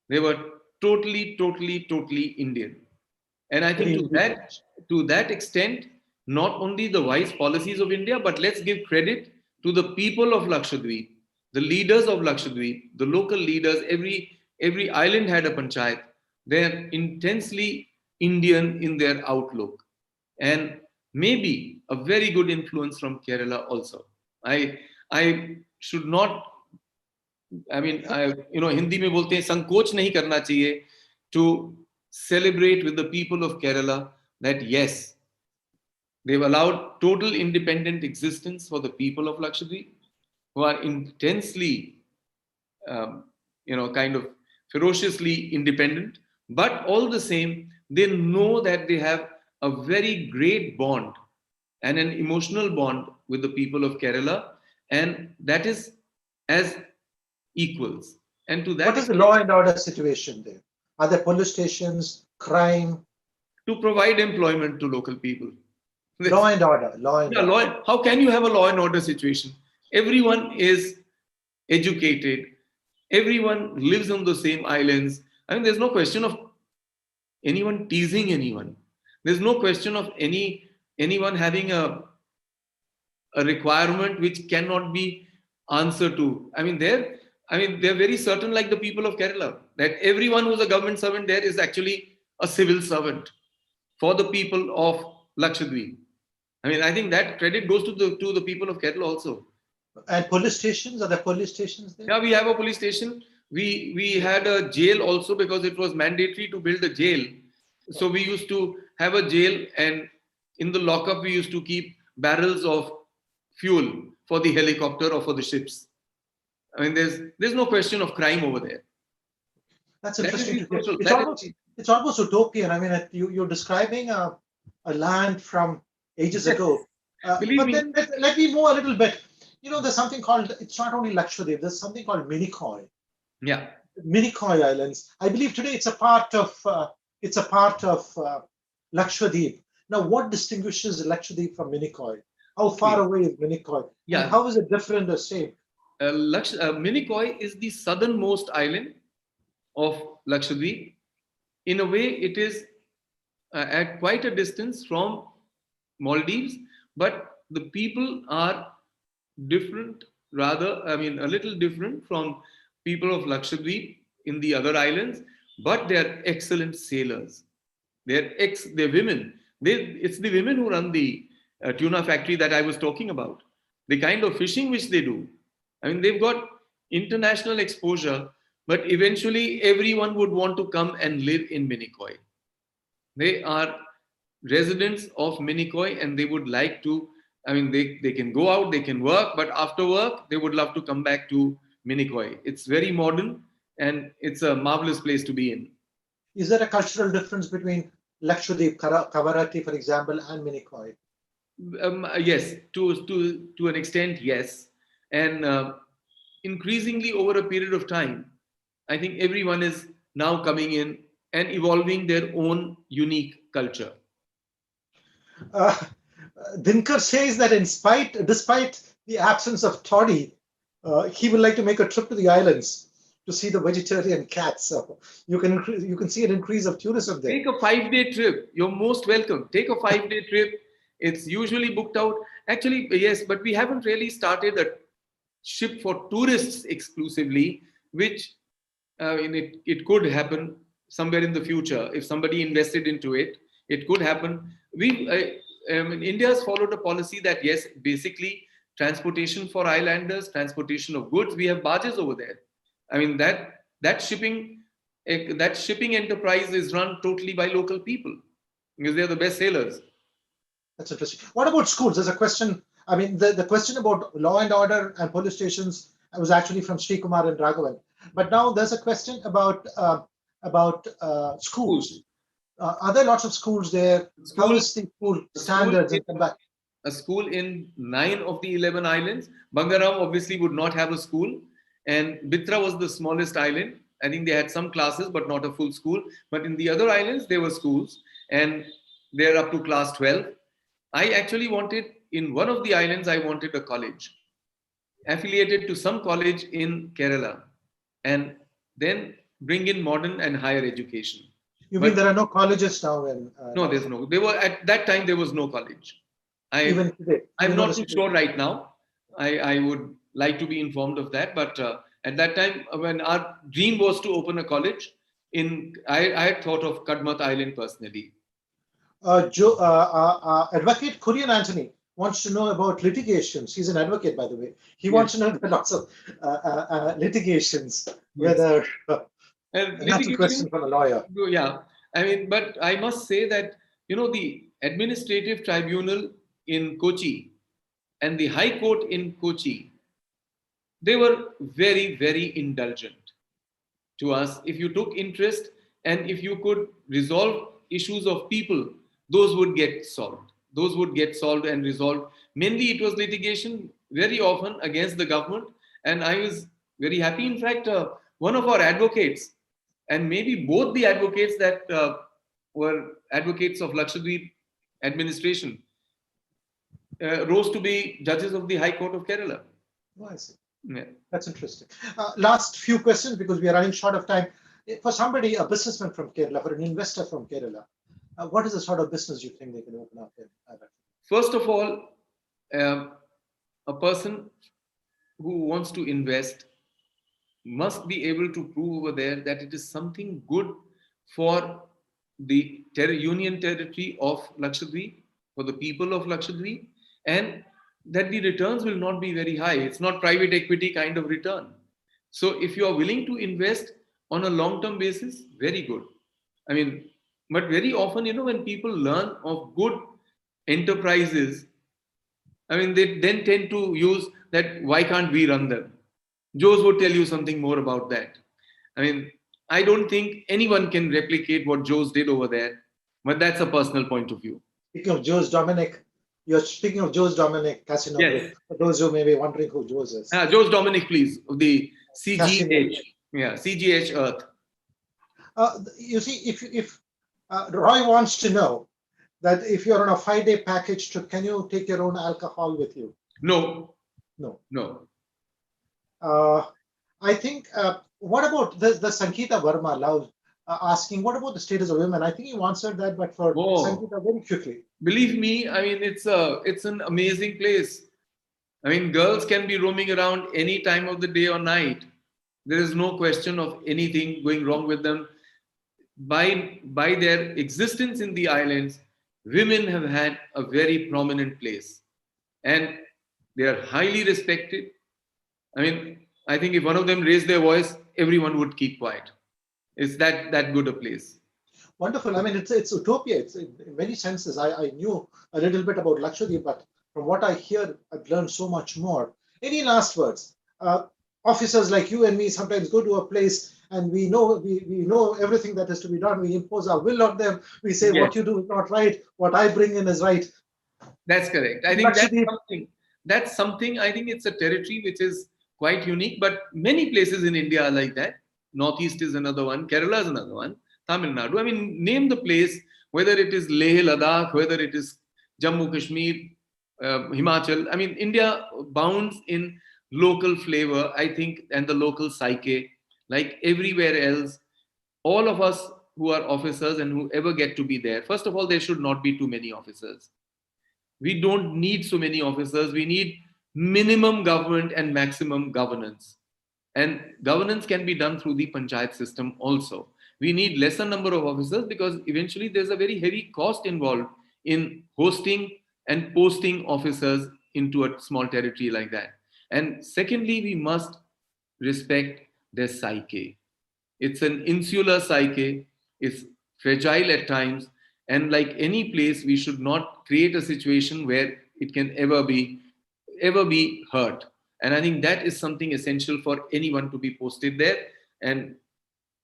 They were totally Indian. And I think to that extent, not only the wise policies of India, but let's give credit to the people of Lakshadweep, the leaders of Lakshadweep, the local leaders. Every island had a panchayat. They're intensely Indian in their outlook, and maybe a very good influence from Kerala also. I should not. Hindi में बोलते हैं संकोच नहीं करना चाहिए to celebrate with the people of Kerala that yes, they've allowed total independent existence for the people of Lakshadweep, who are intensely, kind of ferociously independent, but all the same, they know that they have a very great bond and an emotional bond with the people of Kerala, and that is as equals. And to that, what is the law and order situation there? Are there police stations, crime? To provide employment to local people. Law and order. How can you have a law and order situation? Everyone is educated. Everyone lives on the same islands. There's no question of anyone teasing anyone. There's no question of anyone having a requirement which cannot be answered to. They're very certain, like the people of Kerala, that everyone who's a government servant there is actually a civil servant for the people of Lakshadweep. I think that credit goes to the people of Kerala also. And police stations? Are there police stations there? Yeah, we have a police station. We had a jail also because it was mandatory to build a jail. So we used to have a jail, and in the lockup we used to keep barrels of fuel for the helicopter or for the ships. There's no question of crime over there. That's interesting. It's almost utopian. You're describing a land from ages ago. But then let me move a little bit. There's something called, it's not only Lakshadweep, there's something called Minicoy. Yeah. Minicoy Islands. I believe today it's a part of Lakshadweep. Now, what distinguishes Lakshadweep from Minicoy? How far away is Minicoy? And Yeah, how is it different or same? Minicoy is the southernmost island of Lakshadweep. In a way, it is at quite a distance from Maldives, but the people are different, rather, I mean, a little different from people of Lakshadweep in the other islands, but they are excellent sailors. They're women. It's the women who run the tuna factory that I was talking about. The kind of fishing which they do. I mean, they've got international exposure, but eventually everyone would want to come and live in Minicoy. They are residents of Minicoy and they would like to, I mean, they can go out, they can work, but after work, they would love to come back to Minicoy. It's very modern and it's a marvelous place to be in. Is there a cultural difference between Lakshadweep, Kavarati, for example, and Minicoy? Yes, to an extent, yes. And increasingly over a period of time, I think everyone is now coming in and evolving their own unique culture. Uh, Dinkar says that despite the absence of toddy, he would like to make a trip to the islands to see the vegetarian cats. So you can see an increase of tourism there. Take a 5-day trip. You're most welcome. Take a 5-day trip. It's usually booked out. Actually, yes, but we haven't really started a ship for tourists exclusively, which it could happen somewhere in the future. If somebody invested into it, it could happen. India has followed a policy that, yes, basically transportation for islanders, transportation of goods, we have barges over there. I mean, that shipping enterprise is run totally by local people because they're the best sailors. That's interesting. What about schools? There's a question. I mean, the question about law and order and police stations was actually from Sri Kumar and Raghavan. But now there's a question about schools. Are there lots of schools there? How is the school standards and come back? A school in 9 of the 11 islands. Bangaram obviously would not have a school, and Bitra was the smallest island. I think they had some classes, but not a full school. But in the other islands, there were schools, and they're up to class 12. I actually wanted, in one of the islands, I wanted a college affiliated to some college in Kerala, and then bring in modern and higher education. You mean there are no colleges now? No, there's no. There were at that time there was no college. Even today, I'm not too sure right now. I would like to be informed of that, but at that time, when our dream was to open a college, I had thought of Kadmat Island personally. Advocate Kurian Anthony wants to know about litigations. He's an advocate, by the way. He wants to know lots of litigations. Whether that's a question from a lawyer. Yeah, I mean, but I must say that the administrative tribunal in Kochi and the High Court in Kochi, they were very, very indulgent to us. If you took interest and if you could resolve issues of people, those would get solved. Those would get solved and resolved. Mainly it was litigation very often against the government. And I was very happy. In fact, one of our advocates, and maybe both the advocates that were advocates of Lakshadweep administration, rose to be judges of the High Court of Kerala. Oh, I see. Yeah. That's interesting. Last few questions because we are running short of time. For somebody, a businessman from Kerala, for an investor from Kerala, what is the sort of business you think they can open up in? First of all, a person who wants to invest must be able to prove over there that it is something good for the union territory of Lakshadweep, for the people of Lakshadweep, and that the returns will not be very high. It's not private equity kind of return. So if you are willing to invest on a long-term basis, very good. I mean, but very often, when people learn of good enterprises, I mean, they then tend to use that, why can't we run them? Jose would tell you something more about that. I mean, I don't think anyone can replicate what Jose did over there, but that's a personal point of view. Speaking of Jose Dominic, you're speaking of Jose Dominic Casino. Yes. For those who may be wondering who Jose is. Jose Dominic, please, of the CGH. Casino. Yeah, CGH Earth. You see, if Roy wants to know that if you're on a 5-day package trip, can you take your own alcohol with you? No, No. no. I think, what about the Sankita Verma love asking, what about the status of women? I think you answered that, but for Oh, Sankita, very quickly. believe me, I mean, it's an amazing place. I mean, girls can be roaming around any time of the day or night. There is no question of anything going wrong with them. By their existence in the islands, women have had a very prominent place, and they are highly respected. I mean, I think if one of them raised their voice, everyone would keep quiet. It's that good a place. Wonderful. I mean, it's utopia. It's in many senses. I knew a little bit about Lakshadweep, but from what I hear, I've learned so much more. Any last words? Officers like you and me sometimes go to a place and we know everything that is to be done. We impose our will on them. We say Yes, what you do is not right. What I bring in is right. that's correct. I In think Lakshadweep, that's something. I think it's a territory which is quite unique, but many places in India are like that. Northeast is another one. Kerala is another one. Tamil Nadu. I mean, name the place, whether it is Leh Ladakh, whether it is Jammu Kashmir, Himachal. I mean, India bounds in local flavor, I think, and the local psyche, like everywhere else. All of us who are officers and who ever get to be there, first of all, there should not be too many officers. We don't need so many officers. We need minimum government and maximum governance. And governance can be done through the panchayat system also. We need lesser number of officers because eventually there's a very heavy cost involved in hosting and posting officers into a small territory like that. And secondly, we must respect their psyche. It's an insular psyche, it's fragile at times, and like any place, we should not create a situation where it can ever be hurt. And I think that is something essential for anyone to be posted there. And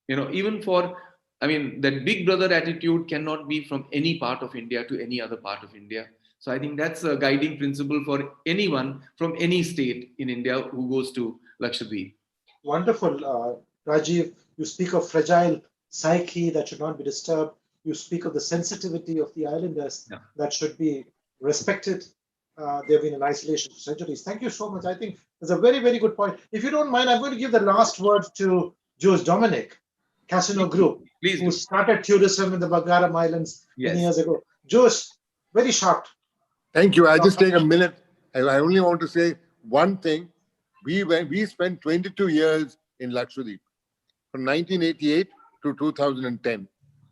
even for, I mean, that big brother attitude cannot be from any part of India to any other part of India. So I think that's a guiding principle for anyone from any state in India who goes to Lakshadweep. wonderful. Rajiv, you speak of fragile psyche that should not be disturbed. You speak of the sensitivity of the islanders Yeah. that should be respected. They've been in isolation for centuries. Thank you so much. I think that's a very, very good point. If you don't mind, I'm going to give the last word to Jose Dominic, Casino Group, Please who do. started tourism in the Bagaram Islands many Yes. years ago. Jose, very short. Thank you. I just take a minute. I only want to say one thing. We spent 22 years in Lakshadweep from 1988 to 2010.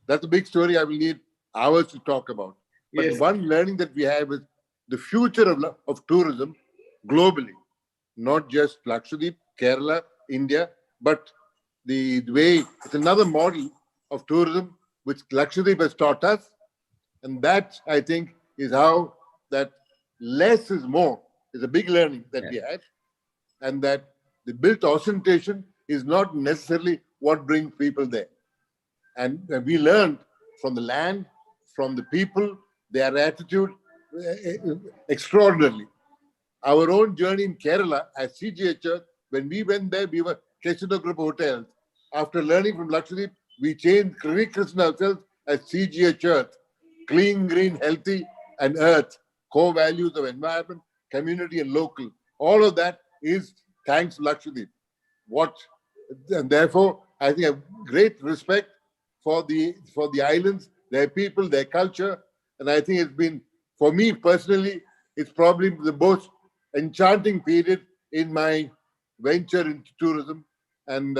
That's a big story. I will need hours to talk about. But Yes. one learning that we have is the future of tourism globally, not just Lakshadweep, Kerala, India, but the way it's another model of tourism which Lakshadweep has taught us. And that, I think, is how that less is more is a big learning that we had. And that the built ostentation is not necessarily what brings people there. And we learned from the land, from the people, their attitude extraordinarily. Our own journey in Kerala as CGHR, when we went there, we were Casino Group hotels. After learning from Lakshadweep, we changed, rechristened ourselves as CGH Earth, clean, green, healthy, and earth, core values of environment, community, and local. All of that is thanks to Lakshadweep. And therefore, I think I have great respect for the islands, their people, their culture, and I think it's been, for me personally, it's probably the most enchanting period in my venture into tourism, and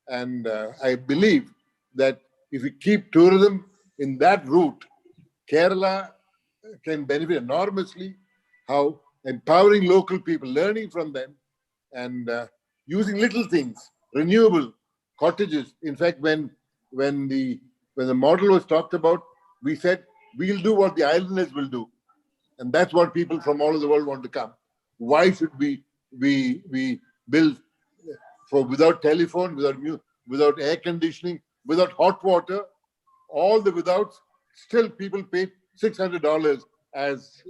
I believe that if we keep tourism in that route, Kerala can benefit enormously. How empowering local people, learning from them, and using little things, renewable cottages. In fact, when the model was talked about, we said we'll do what the islanders will do, and that's what people from all over the world want to come. Why should we build without telephone, without air conditioning, without hot water, all the withouts? Still, people pay $600 as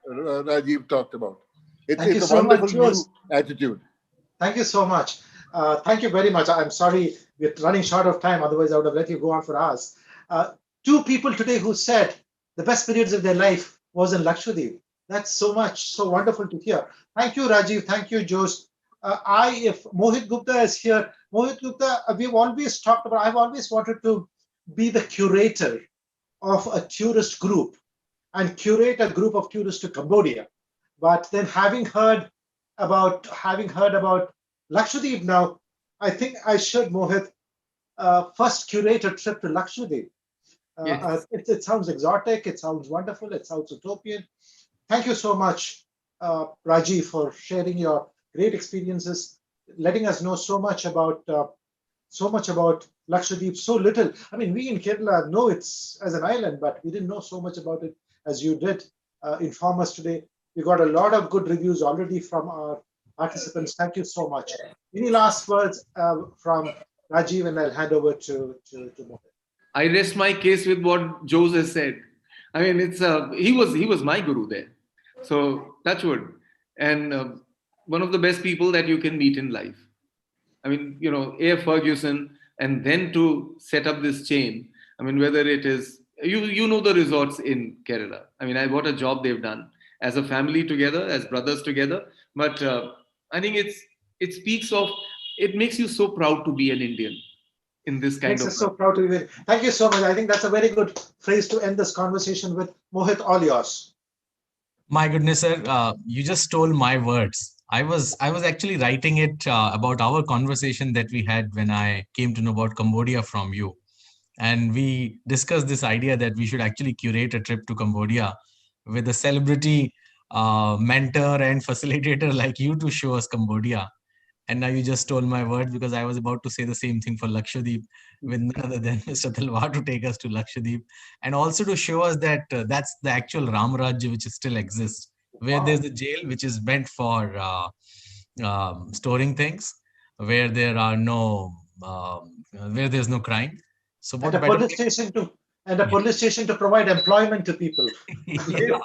Rajeev talked about. Thank you It's a so much, wonderful new Jose. attitude. Thank you so much. Thank you very much. I'm sorry we're running short of time. Otherwise, I would have let you go on for hours. Two people today who said the best periods of their life was in Lakshadweep. That's so wonderful to hear. Thank you, Rajeev. Thank you, Jose. If Mohit Gupta is here, Mohit Gupta, we've always talked about, I've always wanted to be the curator of a tourist group and curate a group of tourists to Cambodia. But then having heard about Lakshadweep now, I think I should, Mohit, first curate a trip to Lakshadweep. Yes. It sounds exotic, it sounds wonderful, it sounds utopian. Thank you so much, Rajiv, for sharing your great experiences, letting us know so much about Lakshadweep, so little. I mean, we in Kerala know it's as an island, but we didn't know so much about it as you did inform us today. We got a lot of good reviews already from our participants. Thank you so much. Any last words from Rajiv, and I'll hand over to Mohit. I rest my case with what Jose has said. I mean, it's he was my guru there. So touch wood, and one of the best people that you can meet in life. I mean, A. Ferguson, and then to set up this chain. I mean, whether it is you know the resorts in Kerala. I mean, what a job they've done as a family together, as brothers together. But I think it speaks of, it makes you so proud to be an Indian in this kind Makes of. us so proud to be with. Thank you so much. I think that's a very good phrase to end this conversation with. Mohit, all yours. My goodness, sir, you just stole my words. I was actually writing it about our conversation that we had when I came to know about Cambodia from you. And we discussed this idea that we should actually curate a trip to Cambodia with a celebrity mentor and facilitator like you to show us Cambodia. And now you just stole my words, because I was about to say the same thing for Lakshadweep, with none other than Mr. Talwar to take us to Lakshadweep, and also to show us that that's the actual Ram Rajya which still exists, where there's a jail which is meant for storing things, where there are where there's no crime. So what And a better police place? station to and a Yeah. police station to provide employment to people. Yeah.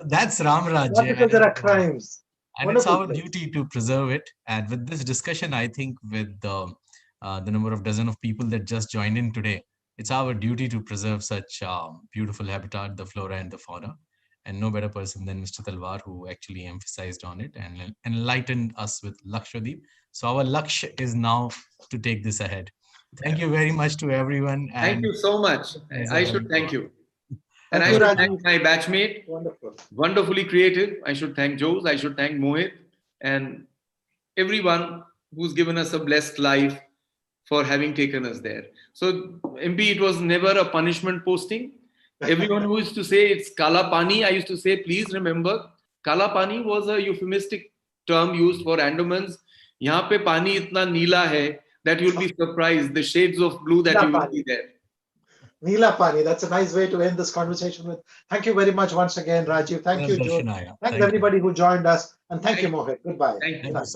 That's Ram Not Rajya, because there are crimes. and it's Wonderful our place. duty to preserve it. And with this discussion, I think with the number of dozen of people that just joined in today, it's our duty to preserve such beautiful habitat, the flora and the fauna. And no better person than Mr. Talwar, who actually emphasized on it and enlightened us with Lakshadweep. So our Laksh is now to take this ahead. Thank you very much to everyone. Thank And you so much. I should having thank you. And Thank I you, should thank Rajiv. my batchmate, Wonderful. wonderfully creative. I should thank Jose. I should thank Mohit and everyone who's given us a blessed life for having taken us there. So, MP, it was never a punishment posting. Everyone who used to say it's Kala Pani, I used to say, please remember, Kala Pani was a euphemistic term used for Andamans. यहाँ पे पानी इतना नीला है that you'll be surprised the shades of blue that you will see there. Neela Pani, that's a nice way to end this conversation with. Thank you very much once again, Rajiv. Thank you, Joe. Thanks Thank you. everybody who joined us. And thank you, Mohit. Goodbye. Thank Thank you. you,